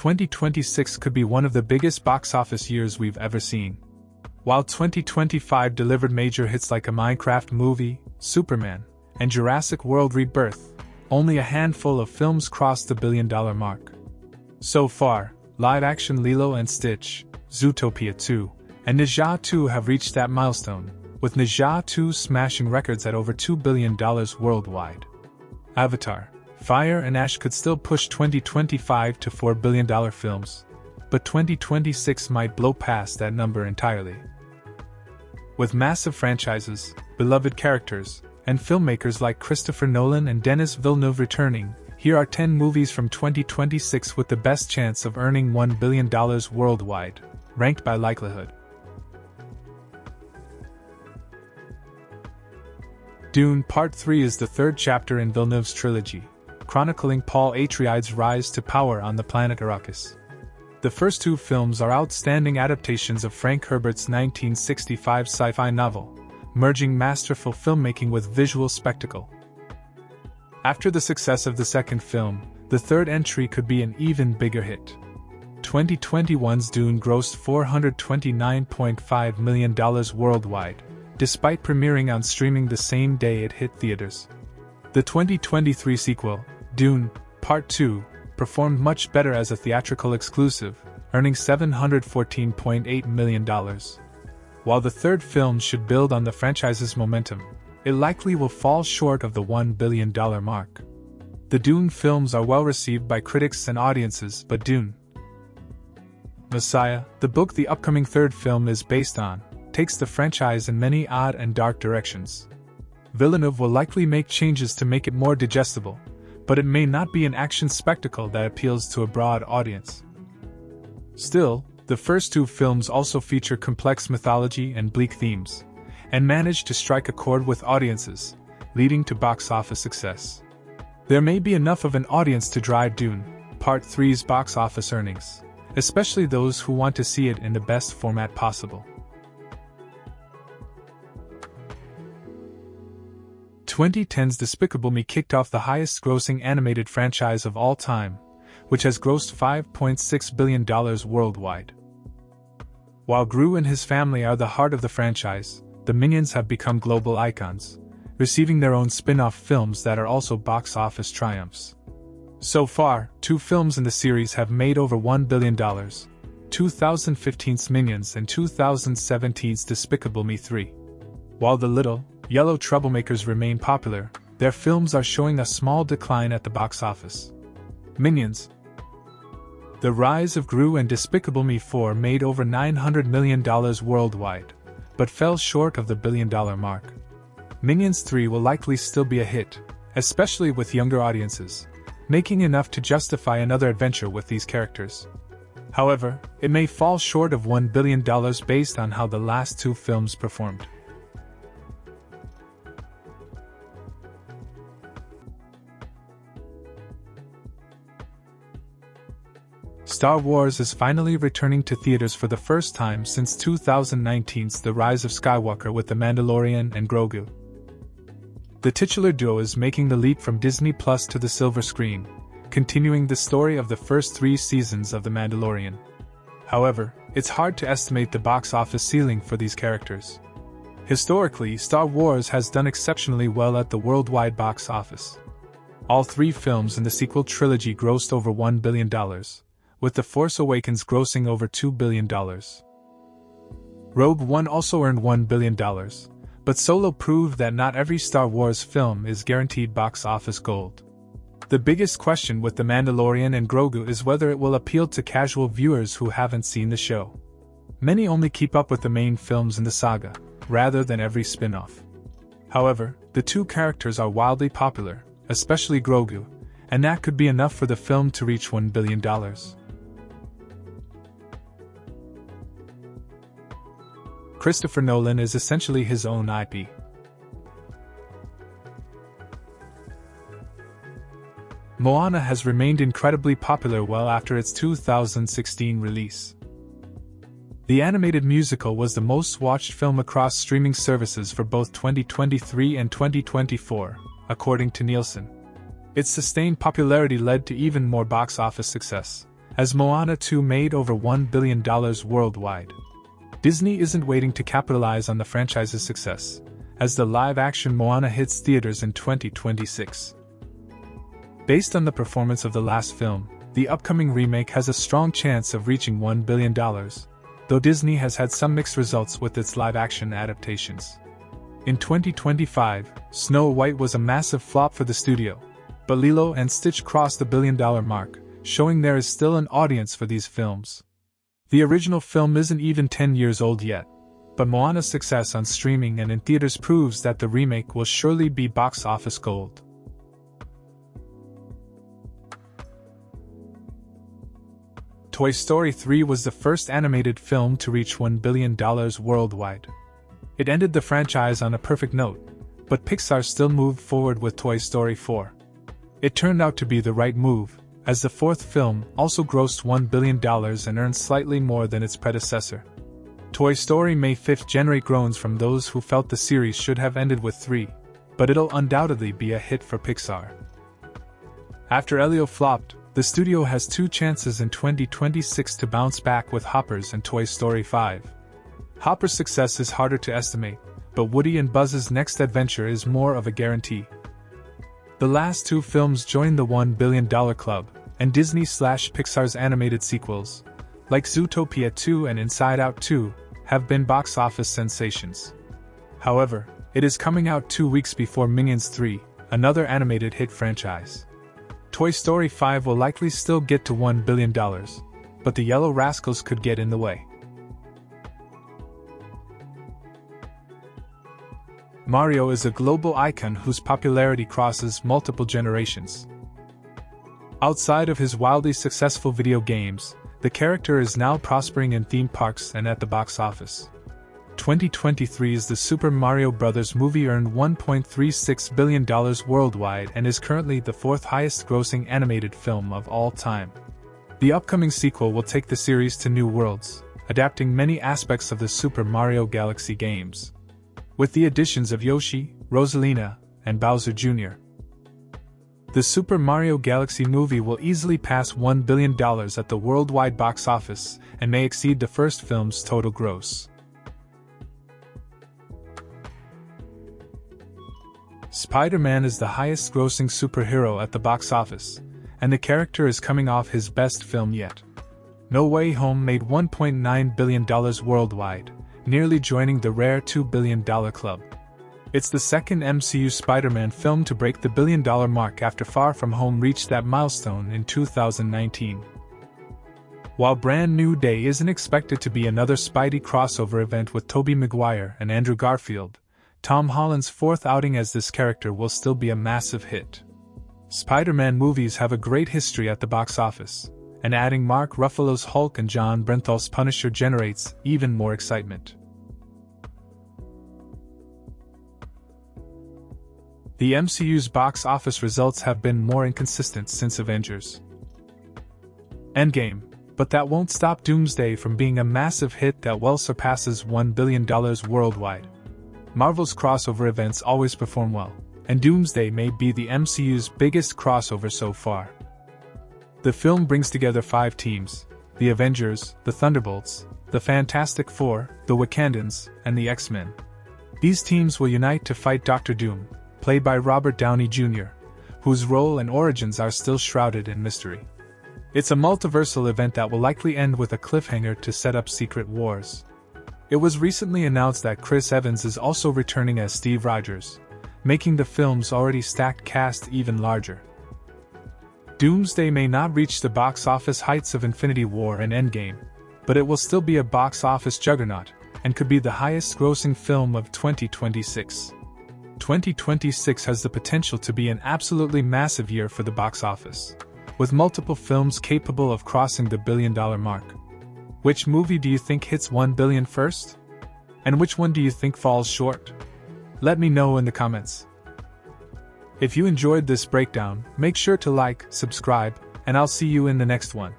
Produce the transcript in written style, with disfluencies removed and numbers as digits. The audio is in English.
2026 could be one of the biggest box office years we've ever seen. While 2025 delivered major hits like a Minecraft movie, Superman, and Jurassic World Rebirth, only a handful of films crossed the billion-dollar mark. So far, live-action Lilo and Stitch, Zootopia 2, and Ninja 2 have reached that milestone, with Ninja 2 smashing records at over $2 billion worldwide. Avatar, Fire and Ash could still push 2025 to $4 billion films, but 2026 might blow past that number entirely. With massive franchises, beloved characters, and filmmakers like Christopher Nolan and Denis Villeneuve returning, here are 10 movies from 2026 with the best chance of earning $1 billion worldwide, ranked by likelihood. Dune Part 3 is the third chapter in Villeneuve's trilogy, chronicling Paul Atreides' rise to power on the planet Arrakis. The first two films are outstanding adaptations of Frank Herbert's 1965 sci-fi novel, merging masterful filmmaking with visual spectacle. After the success of the second film, the third entry could be an even bigger hit. 2021's Dune grossed $429.5 million worldwide, despite premiering on streaming the same day it hit theaters. The 2023 sequel, Dune Part 2, performed much better as a theatrical exclusive, earning $714.8 million. While the third film should build on the franchise's momentum, it likely will fall short of the $1 billion mark. The Dune films are well received by critics and audiences, but Dune Messiah, the book the upcoming third film is based on, takes the franchise in many odd and dark directions. Villeneuve will likely make changes to make it more digestible, but it may not be an action spectacle that appeals to a broad audience. Still, the first two films also feature complex mythology and bleak themes, and manage to strike a chord with audiences, leading to box office success. There may be enough of an audience to drive Dune Part 3's box office earnings, especially those who want to see it in the best format possible. 2010's Despicable Me kicked off the highest-grossing animated franchise of all time, which has grossed $5.6 billion worldwide. While Gru and his family are the heart of the franchise, the Minions have become global icons, receiving their own spin-off films that are also box office triumphs. So far, two films in the series have made over $1 billion, 2015's Minions and 2017's Despicable Me 3. While the little, yellow troublemakers remain popular, their films are showing a small decline at the box office. Minions: The Rise of Gru and Despicable Me 4 made over $900 million worldwide, but fell short of the billion-dollar mark. Minions 3 will likely still be a hit, especially with younger audiences, making enough to justify another adventure with these characters. However, it may fall short of $1 billion based on how the last two films performed. Star Wars is finally returning to theaters for the first time since 2019's The Rise of Skywalker with The Mandalorian and Grogu. The titular duo is making the leap from Disney Plus to the silver screen, continuing the story of the first 3 seasons of The Mandalorian. However, it's hard to estimate the box office ceiling for these characters. Historically, Star Wars has done exceptionally well at the worldwide box office. All 3 films in the sequel trilogy grossed over $1 billion, with The Force Awakens grossing over $2 billion. Rogue One also earned $1 billion, but Solo proved that not every Star Wars film is guaranteed box office gold. The biggest question with The Mandalorian and Grogu is whether it will appeal to casual viewers who haven't seen the show. Many only keep up with the main films in the saga, rather than every spin-off. However, the two characters are wildly popular, especially Grogu, and that could be enough for the film to reach $1 billion. Christopher Nolan is essentially his own IP. Moana has remained incredibly popular well after its 2016 release. The animated musical was the most watched film across streaming services for both 2023 and 2024, according to Nielsen. Its sustained popularity led to even more box office success, as Moana 2 made over $1 billion worldwide. Disney isn't waiting to capitalize on the franchise's success, as the live-action Moana hits theaters in 2026. Based on the performance of the last film, the upcoming remake has a strong chance of reaching $1 billion, though Disney has had some mixed results with its live-action adaptations. In 2025, Snow White was a massive flop for the studio, but Lilo and Stitch crossed the billion-dollar mark, showing there is still an audience for these films. The original film isn't even 10 years old yet, but Moana's success on streaming and in theaters proves that the remake will surely be box office gold. Toy Story 3 was the first animated film to reach $1 billion worldwide. It ended the franchise on a perfect note, but Pixar still moved forward with Toy Story 4. It turned out to be the right move, as the fourth film also grossed $1 billion and earned slightly more than its predecessor. Toy Story may generate groans from those who felt the series should have ended with 3, but it'll undoubtedly be a hit for Pixar. After Elio flopped, the studio has 2 chances in 2026 to bounce back with Hopper's and Toy Story 5. Hopper's success is harder to estimate, but Woody and Buzz's next adventure is more of a guarantee. The last 2 films joined the $1 billion club, and Disney/Pixar's animated sequels, like Zootopia 2 and Inside Out 2, have been box office sensations. However, it is coming out 2 weeks before Minions 3, another animated hit franchise. Toy Story 5 will likely still get to $1 billion, but the Yellow Rascals could get in the way. Mario is a global icon whose popularity crosses multiple generations. Outside of his wildly successful video games, the character is now prospering in theme parks and at the box office. 2023's The Super Mario Bros. Movie earned $1.36 billion worldwide and is currently the 4th highest-grossing animated film of all time. The upcoming sequel will take the series to new worlds, adapting many aspects of the Super Mario Galaxy games, with the additions of Yoshi, Rosalina, and Bowser Jr. The Super Mario Galaxy movie will easily pass $1 billion at the worldwide box office and may exceed the first film's total gross. Spider-Man is the highest-grossing superhero at the box office, and the character is coming off his best film yet. No Way Home made $1.9 billion worldwide, nearly joining the rare $2 billion club. It's the second MCU Spider-Man film to break the billion-dollar mark after Far From Home reached that milestone in 2019. While Brand New Day isn't expected to be another Spidey crossover event with Tobey Maguire and Andrew Garfield, Tom Holland's 4th outing as this character will still be a massive hit. Spider-Man movies have a great history at the box office, and adding Mark Ruffalo's Hulk and John Bernthal's Punisher generates even more excitement. The MCU's box office results have been more inconsistent since Avengers Endgame, but that won't stop Doomsday from being a massive hit that well surpasses $1 billion worldwide. Marvel's crossover events always perform well, and Doomsday may be the MCU's biggest crossover so far. The film brings together 5 teams: the Avengers, the Thunderbolts, the Fantastic Four, the Wakandans, and the X-Men. These teams will unite to fight Dr. Doom, played by Robert Downey Jr., whose role and origins are still shrouded in mystery. It's a multiversal event that will likely end with a cliffhanger to set up Secret Wars. It was recently announced that Chris Evans is also returning as Steve Rogers, making the film's already stacked cast even larger. Doomsday may not reach the box office heights of Infinity War and Endgame, but it will still be a box office juggernaut, and could be the highest-grossing film of 2026. 2026 has the potential to be an absolutely massive year for the box office, with multiple films capable of crossing the billion-dollar mark. Which movie do you think hits $1 billion first? And which one do you think falls short? Let me know in the comments. If you enjoyed this breakdown, make sure to like, subscribe, and I'll see you in the next one.